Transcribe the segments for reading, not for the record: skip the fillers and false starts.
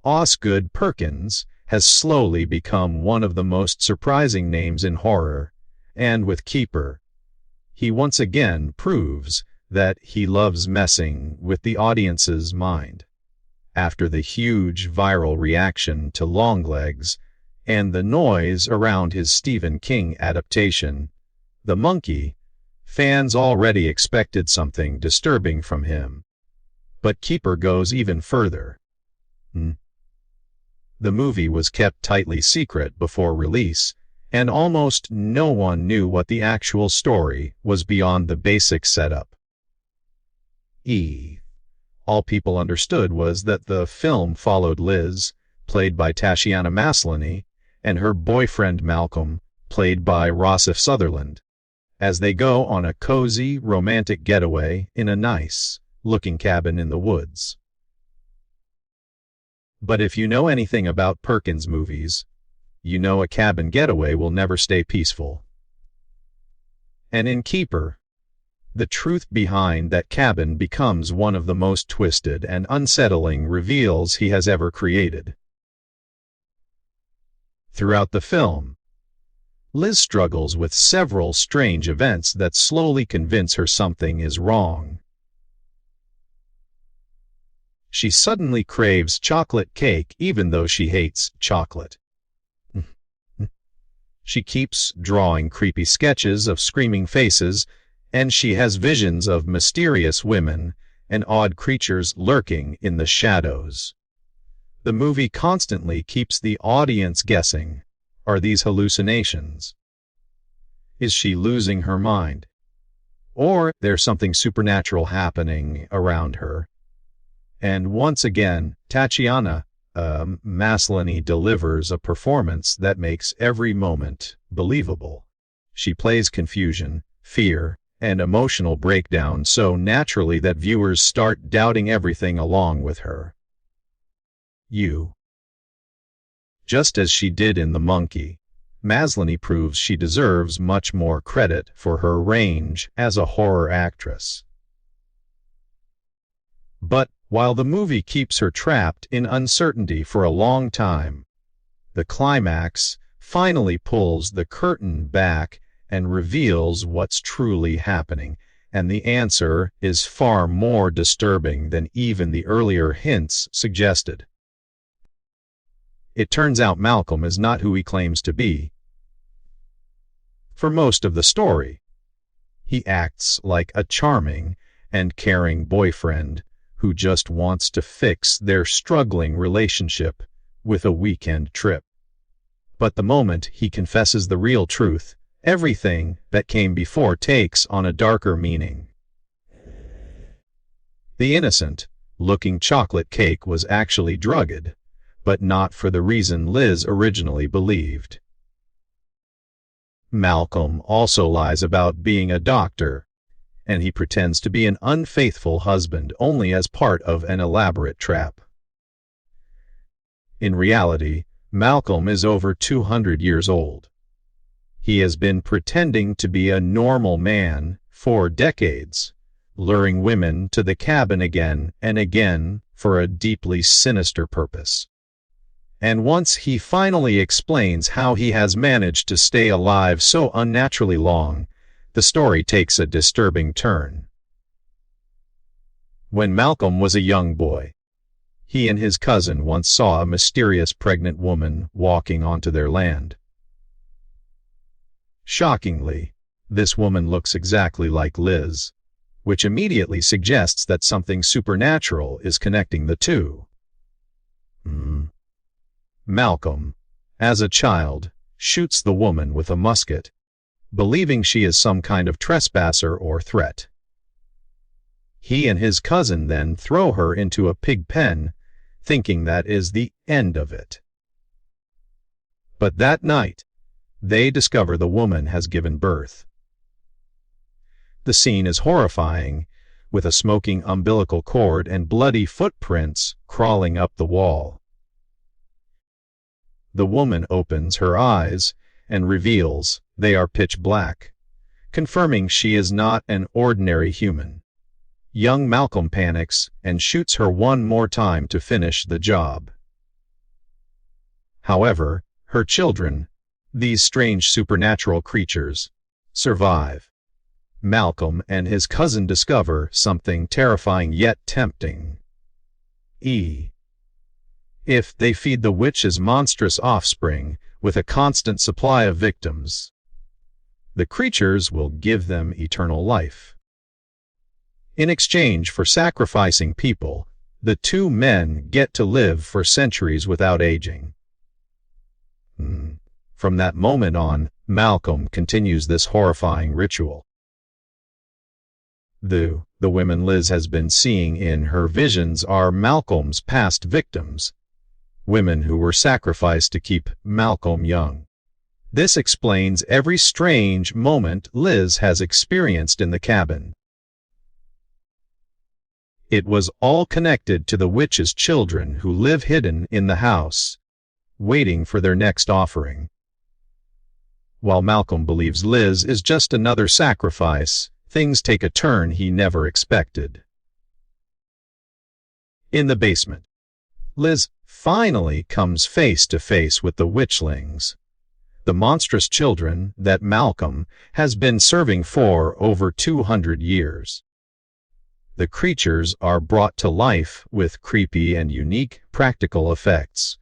Osgood Perkins has slowly become one of the most surprising names in horror, and with Keeper, he once again proves that he loves messing with the audience's mind. After the huge viral reaction to Longlegs and the noise around his Stephen King adaptation, The Monkey, fans already expected something disturbing from him. But Keeper goes even further. The movie was kept tightly secret before release, and almost no one knew what the actual story was beyond the basic setup. All people understood was that the film followed Liz, played by Tatiana Maslany, and her boyfriend Malcolm, played by Rossif Sutherland, as they go on a cozy, romantic getaway in a nice-looking cabin in the woods. But if you know anything about Perkins movies, you know a cabin getaway will never stay peaceful. And in Keeper, the truth behind that cabin becomes one of the most twisted and unsettling reveals he has ever created. Throughout the film, Liz struggles with several strange events that slowly convince her something is wrong. She suddenly craves chocolate cake even though she hates chocolate. She keeps drawing creepy sketches of screaming faces, and she has visions of mysterious women and odd creatures lurking in the shadows. The movie constantly keeps the audience guessing. Are these hallucinations? Is she losing her mind? Or there's something supernatural happening around her? And once again, Tatiana Maslany delivers a performance that makes every moment believable. She plays confusion, fear, and emotional breakdown so naturally that viewers start doubting everything along with her. Just as she did in The Monkey, Maslany proves she deserves much more credit for her range as a horror actress. But while the movie keeps her trapped in uncertainty for a long time, the climax finally pulls the curtain back and reveals what's truly happening, and the answer is far more disturbing than even the earlier hints suggested. It turns out Malcolm is not who he claims to be. For most of the story, he acts like a charming and caring boyfriend who just wants to fix their struggling relationship with a weekend trip. But the moment he confesses the real truth, everything that came before takes on a darker meaning. The innocent-looking chocolate cake was actually drugged, but not for the reason Liz originally believed. Malcolm also lies about being a doctor, and he pretends to be an unfaithful husband only as part of an elaborate trap. In reality, Malcolm is over 200 years old. He has been pretending to be a normal man for decades, luring women to the cabin again and again for a deeply sinister purpose. And once he finally explains how he has managed to stay alive so unnaturally long, the story takes a disturbing turn. When Malcolm was a young boy, he and his cousin once saw a mysterious pregnant woman walking onto their land. Shockingly, this woman looks exactly like Liz, which immediately suggests that something supernatural is connecting the two. Malcolm, as a child, shoots the woman with a musket, believing she is some kind of trespasser or threat. He and his cousin then throw her into a pig pen, thinking that is the end of it. But that night, they discover the woman has given birth. The scene is horrifying, with a smoking umbilical cord and bloody footprints crawling up the wall. The woman opens her eyes and reveals they are pitch black, confirming she is not an ordinary human. Young Malcolm panics and shoots her one more time to finish the job. However, her children, these strange supernatural creatures, survive. Malcolm and his cousin discover something terrifying yet tempting. If they feed the witch's monstrous offspring with a constant supply of victims, the creatures will give them eternal life. In exchange for sacrificing people, the two men get to live for centuries without aging. From that moment on, Malcolm continues this horrifying ritual. The women Liz has been seeing in her visions are Malcolm's past victims, women who were sacrificed to keep Malcolm young. This explains every strange moment Liz has experienced in the cabin. It was all connected to the witch's children who live hidden in the house, waiting for their next offering. While Malcolm believes Liz is just another sacrifice, things take a turn he never expected. In the basement, Liz finally comes face to face with the witchlings, the monstrous children that Malcolm has been serving for over 200 years. The creatures are brought to life with creepy and unique practical effects,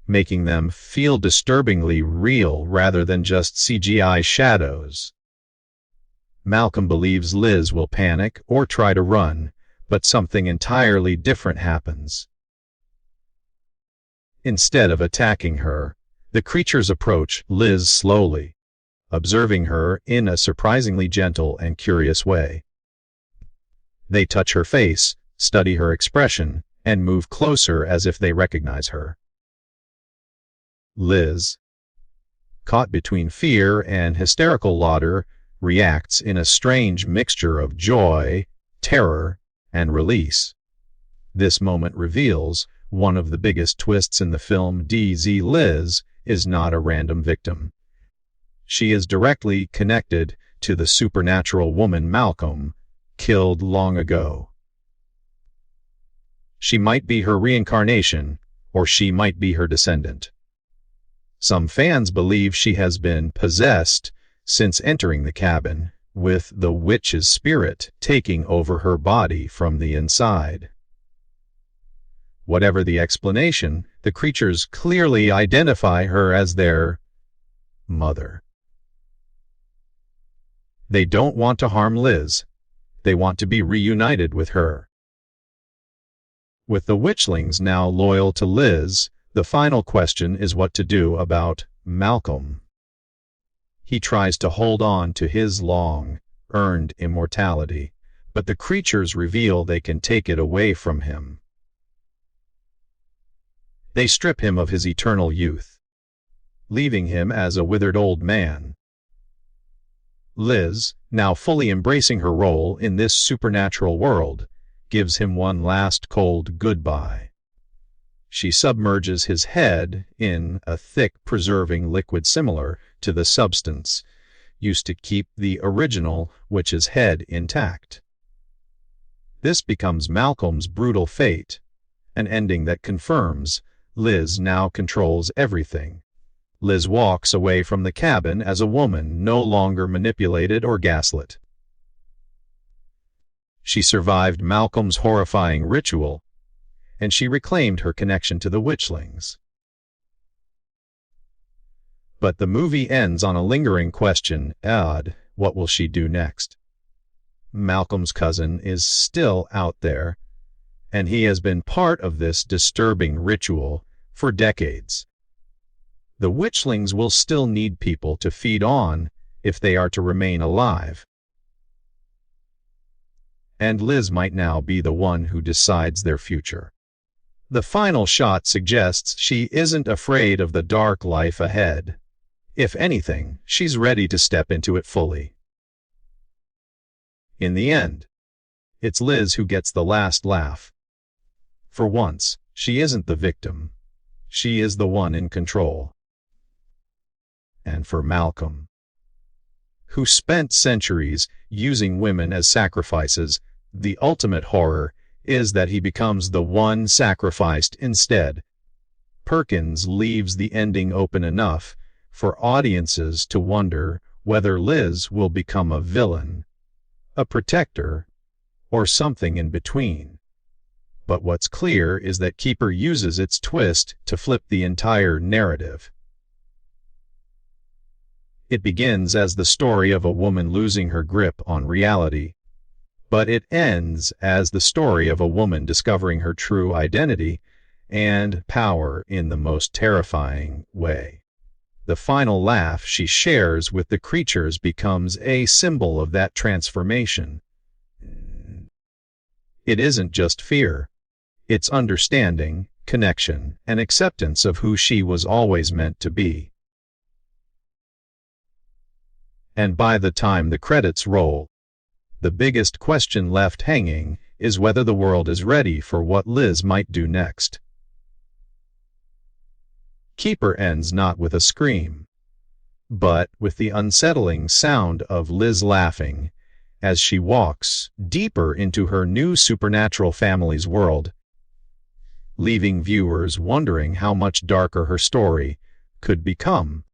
making them feel disturbingly real rather than just CGI shadows. Malcolm believes Liz will panic or try to run, but something entirely different happens. Instead of attacking her, the creatures approach Liz slowly, observing her in a surprisingly gentle and curious way. They touch her face, study her expression, and move closer as if they recognize her. Liz, caught between fear and hysterical laughter, reacts in a strange mixture of joy, terror, and release. This moment reveals one of the biggest twists in the film. Liz is not a random victim. She is directly connected to the supernatural woman Malcolm killed long ago. She might be her reincarnation, or she might be her descendant. Some fans believe she has been possessed since entering the cabin, with the witch's spirit taking over her body from the inside. Whatever the explanation, the creatures clearly identify her as their mother. They don't want to harm Liz. They want to be reunited with her. With the witchlings now loyal to Liz, the final question is what to do about Malcolm. He tries to hold on to his long-earned immortality, but the creatures reveal they can take it away from him. They strip him of his eternal youth, leaving him as a withered old man. Liz, now fully embracing her role in this supernatural world, gives him one last cold goodbye. She submerges his head in a thick, preserving liquid similar to the substance used to keep the original witch's head intact. This becomes Malcolm's brutal fate, an ending that confirms Liz now controls everything. Liz walks away from the cabin as a woman no longer manipulated or gaslit. She survived Malcolm's horrifying ritual, and she reclaimed her connection to the witchlings. But the movie ends on a lingering question: what will she do next? Malcolm's cousin is still out there, and he has been part of this disturbing ritual for decades. The witchlings will still need people to feed on if they are to remain alive. And Liz might now be the one who decides their future. The final shot suggests she isn't afraid of the dark life ahead. If anything, she's ready to step into it fully. In the end, it's Liz who gets the last laugh. For once, she isn't the victim. She is the one in control. And for Malcolm, who spent centuries using women as sacrifices, the ultimate horror is that he becomes the one sacrificed instead. Perkins leaves the ending open enough for audiences to wonder whether Liz will become a villain, a protector, or something in between. But what's clear is that Keeper uses its twist to flip the entire narrative. It begins as the story of a woman losing her grip on reality, but it ends as the story of a woman discovering her true identity and power in the most terrifying way. The final laugh she shares with the creatures becomes a symbol of that transformation. It isn't just fear. It's understanding, connection, and acceptance of who she was always meant to be. And by the time the credits roll, the biggest question left hanging is whether the world is ready for what Liz might do next. Keeper ends not with a scream, but with the unsettling sound of Liz laughing as she walks deeper into her new supernatural family's world, leaving viewers wondering how much darker her story could become